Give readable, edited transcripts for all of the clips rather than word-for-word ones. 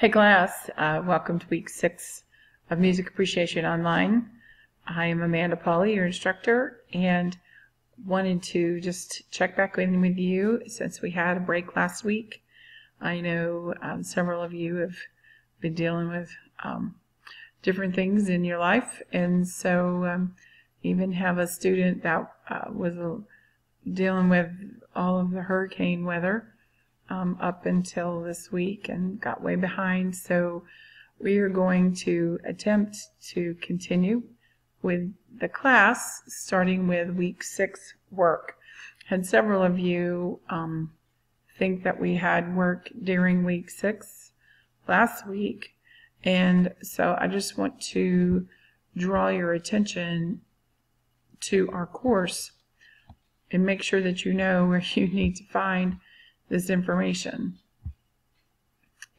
Hey class, welcome to week 6 of Music Appreciation Online. I am Amanda Pauley, your instructor, and wanted to just check back in with you since we had a break last week. I know several of you have been dealing with different things in your life, and so even have a student that was dealing with all of the hurricane weather up until this week and got way behind. So we are going to attempt to continue with the class starting with week 6 work. Had several of you think that we had work during week 6 last week, and so I just want to draw your attention to our course and make sure that you know where you need to find this information.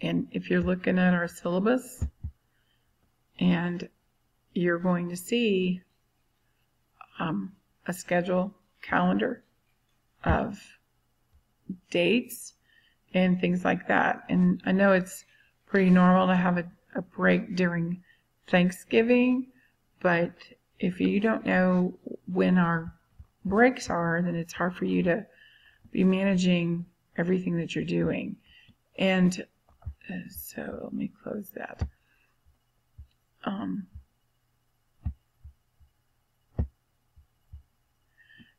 And if you're looking at our syllabus, and you're going to see a schedule calendar of dates and things like that. And I know it's pretty normal to have a break during Thanksgiving, but if you don't know when our breaks are, then it's hard for you to be managing everything that you're doing. And so let me close that.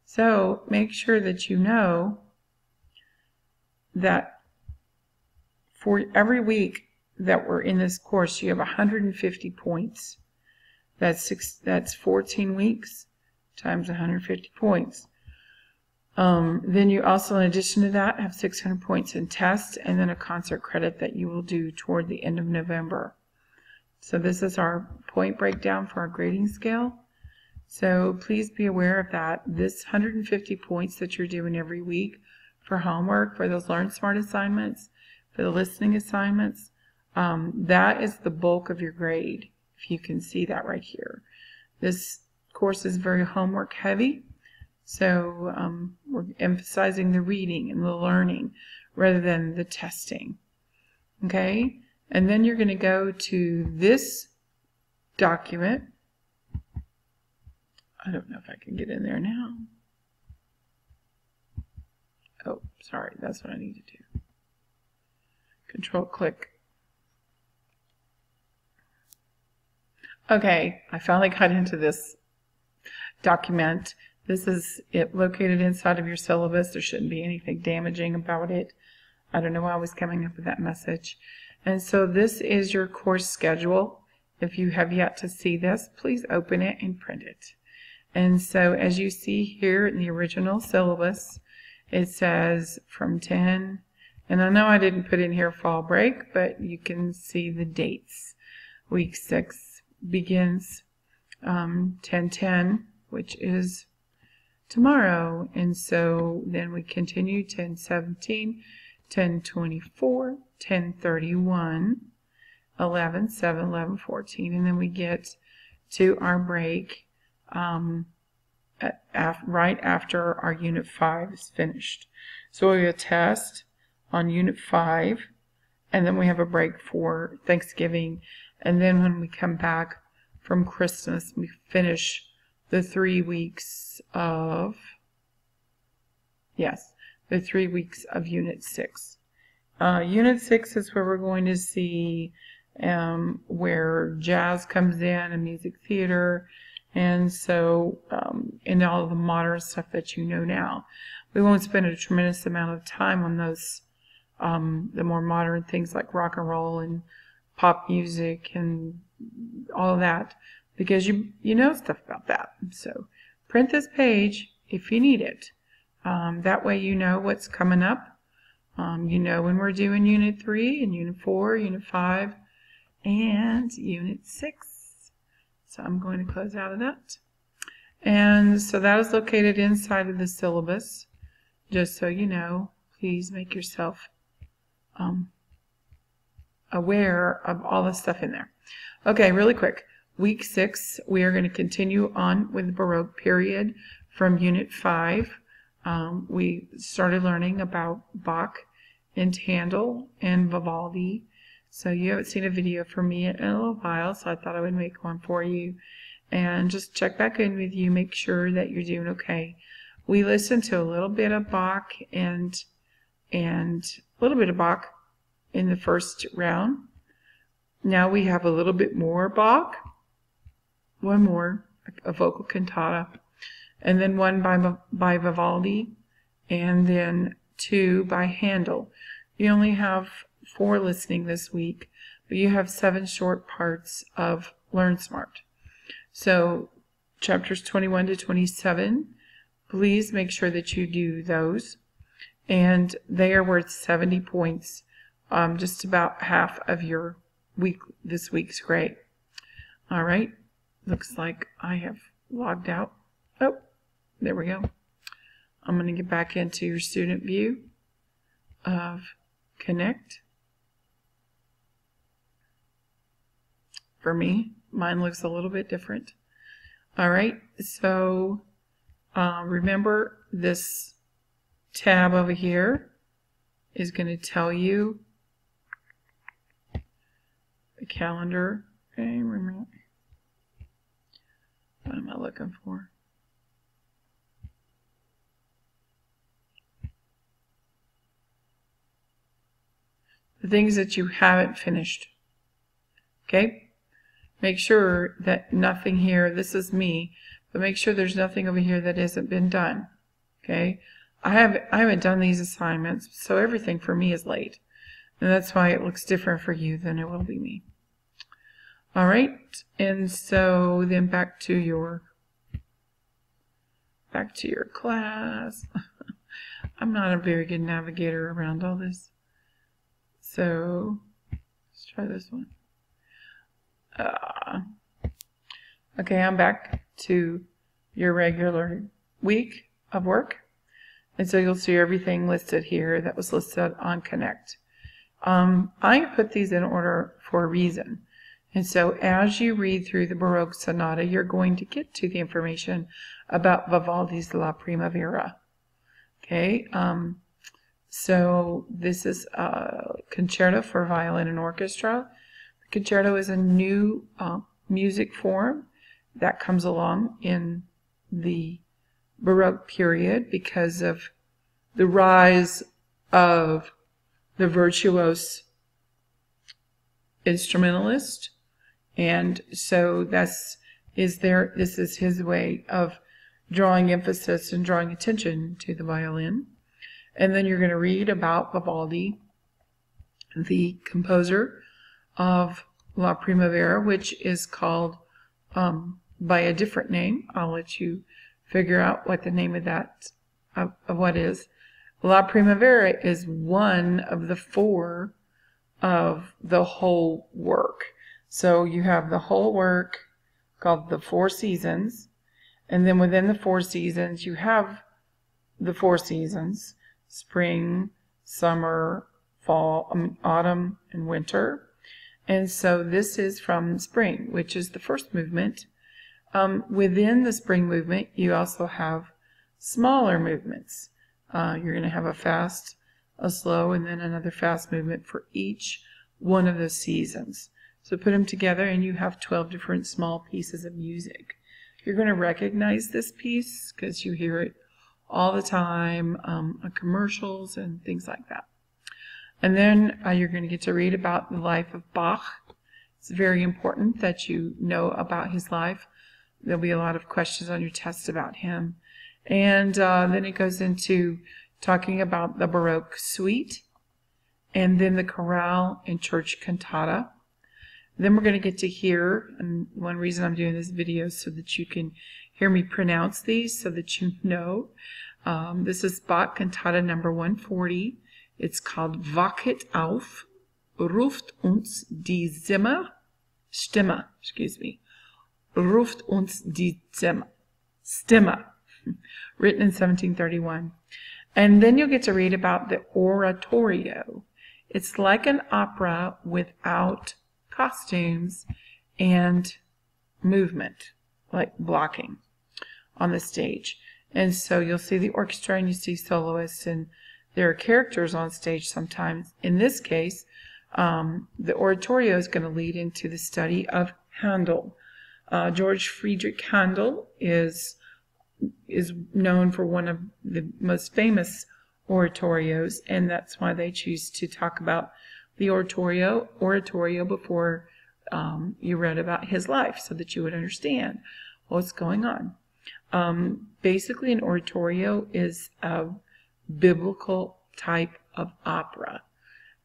So make sure that you know that for every week that we're in this course, you have 150 points. That's 14 weeks times 150 points. Then you also, in addition to that, have 600 points in tests and then a concert credit that you will do toward the end of November. So this is our point breakdown for our grading scale. So please be aware of that. This 150 points that you're doing every week for homework, for those Learn Smart assignments, for the listening assignments, that is the bulk of your grade, if you can see that right here. This course is very homework heavy. So we're emphasizing the reading and the learning rather than the testing. Okay? And then you're going to go to this document. I don't know if I can get in there now. Oh, sorry. That's what I need to do. Control click. Okay. I finally got into this document. This is it located inside of your syllabus. There shouldn't be anything damaging about it. I don't know why I was coming up with that message. And so this is your course schedule. If you have yet to see this, please open it and print it. And so as you see here in the original syllabus, it says from 10, and I know I didn't put in here fall break, but you can see the dates. Week 6 begins 10/10, which is tomorrow, and so then we continue 10/17, 10/24, 10/31, 11/7, 11/14, and then we get to our break right after our Unit 5 is finished. So we have a test on Unit 5, and then we have a break for Thanksgiving, and then when we come back from Christmas, we finish the 3 weeks of, the 3 weeks of Unit 6. Unit 6 is where we're going to see where jazz comes in and music theater, and so in all of the modern stuff that you know now. We won't spend a tremendous amount of time on those, the more modern things like rock and roll and pop music and all of that, because you know stuff about that. So print this page if you need it. That way you know what's coming up. You know when we're doing Unit 3 and Unit 4, Unit 5, and Unit 6. So I'm going to close out of that. And so that is located inside of the syllabus. Just so you know, please make yourself aware of all the stuff in there. Okay, really quick. Week 6, we are going to continue on with the Baroque period from Unit 5. We started learning about Bach and Handel and Vivaldi. So you haven't seen a video from me in a little while, so I thought I would make one for you. And just check back in with you, make sure that you're doing okay. We listened to a little bit of Bach and a little bit of Bach in the first round. Now we have a little bit more Bach, one more, a vocal cantata, and then one by Vivaldi, and then 2 by Handel. You only have 4 listening this week, but you have 7 short parts of Learn Smart. So chapters 21 to 27, please make sure that you do those. And they are worth 70 points, just about half of your week, this week's grade. All right, looks like I have logged out. Oh, there we go. I'm going to get back into your student view of Connect. For me, mine looks a little bit different. All right, so remember this tab over here is going to tell you the calendar. Okay, remember, what am I looking for? The things that you haven't finished. Okay? Make sure that nothing here, this is me, but make sure there's nothing over here that hasn't been done. Okay? I haven't done these assignments, so everything for me is late. And that's why it looks different for you than it will be me. All right, and so then back to your class. I'm not a very good navigator around all this. So let's try this one. Okay, I'm back to your regular week of work. And so you'll see everything listed here that was listed on Connect. I put these in order for a reason. And so as you read through the Baroque Sonata, you're going to get to the information about Vivaldi's La Primavera. Okay, so this is a concerto for violin and orchestra. The concerto is a new music form that comes along in the Baroque period because of the rise of the virtuose instrumentalist. And so this is his way of drawing emphasis and drawing attention to the violin. And then you're going to read about Vivaldi, the composer of La Primavera, which is called by a different name. I'll let you figure out what the name of that of what is. La Primavera is one of the 4 of the whole work. So you have the whole work called the 4 seasons, and then within the 4 seasons you have the 4 seasons: spring, summer, fall, autumn, and winter. And so this is from spring, which is the first movement. Within the spring movement, you also have smaller movements. You're going to have a fast, a slow, and then another fast movement for each one of the seasons. So put them together and you have 12 different small pieces of music. You're going to recognize this piece because you hear it all the time on commercials and things like that. And then you're going to get to read about the life of Bach. It's very important that you know about his life. There'll be a lot of questions on your test about him. And then it goes into talking about the Baroque suite, and then the chorale and church cantata. Then we're going to get to hear, and one reason I'm doing this video is so that you can hear me pronounce these, so that you know. This is Bach Cantata number 140. It's called Wachet auf, ruft uns die Stimme, ruft uns die Stimme, written in 1731. And then you'll get to read about the oratorio. It's like an opera without costumes and movement, like blocking on the stage. And so you'll see the orchestra and you see soloists, and there are characters on stage sometimes. In this case, The oratorio is going to lead into the study of Handel. George Friedrich Handel is known for one of the most famous oratorios, and that's why they choose to talk about the oratorio before you read about his life, so that you would understand what's going on. Basically, an oratorio is a biblical type of opera,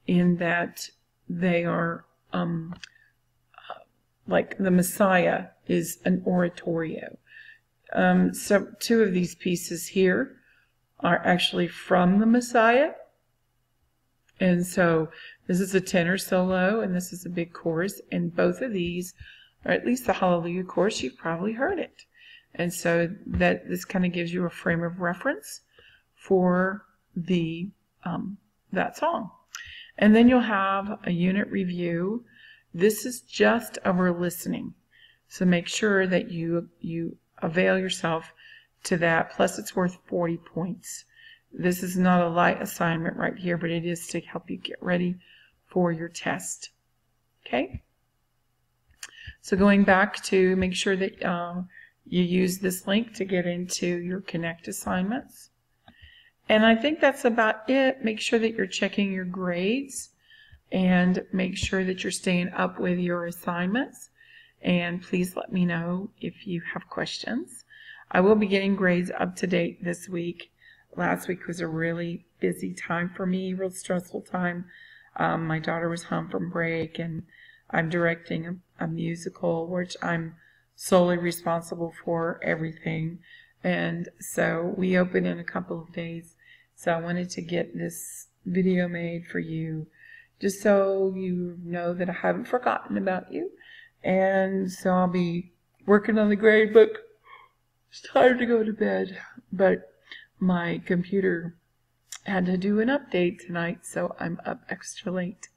in that they are like the Messiah is an oratorio. So two of these pieces here are actually from the Messiah. And so this is a tenor solo and this is a big chorus, and both of these, or at least the Hallelujah chorus, you've probably heard it. And so that this kind of gives you a frame of reference for the that song. And then you'll have a unit review. This is just our listening. So make sure that you avail yourself to that. Plus it's worth 40 points. This is not a light assignment right here, but it is to help you get ready for your test. Okay? So going back to make sure that you use this link to get into your Connect assignments. And I think that's about it. Make sure that you're checking your grades and make sure that you're staying up with your assignments. And please let me know if you have questions. I will be getting grades up to date this week. Last week was a really busy time for me, real stressful time. My daughter was home from break, and I'm directing a musical, which I'm solely responsible for everything. And so we open in a couple of days. So I wanted to get this video made for you, just so you know that I haven't forgotten about you. And so I'll be working on the grade book. It's time to go to bed, but my computer had to do an update tonight, so I'm up extra late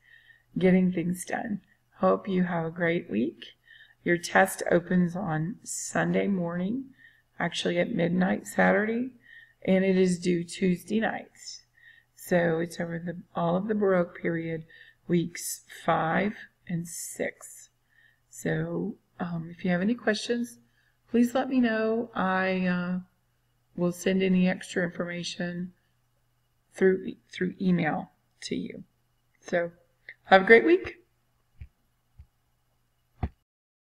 getting things done. Hope you have a great week. Your test opens on Sunday morning, actually at midnight Saturday, and it is due Tuesday nights. So it's over all of the Baroque period, weeks 5 and 6. So if you have any questions, please let me know. I will send any extra information through email to you. So have a great week.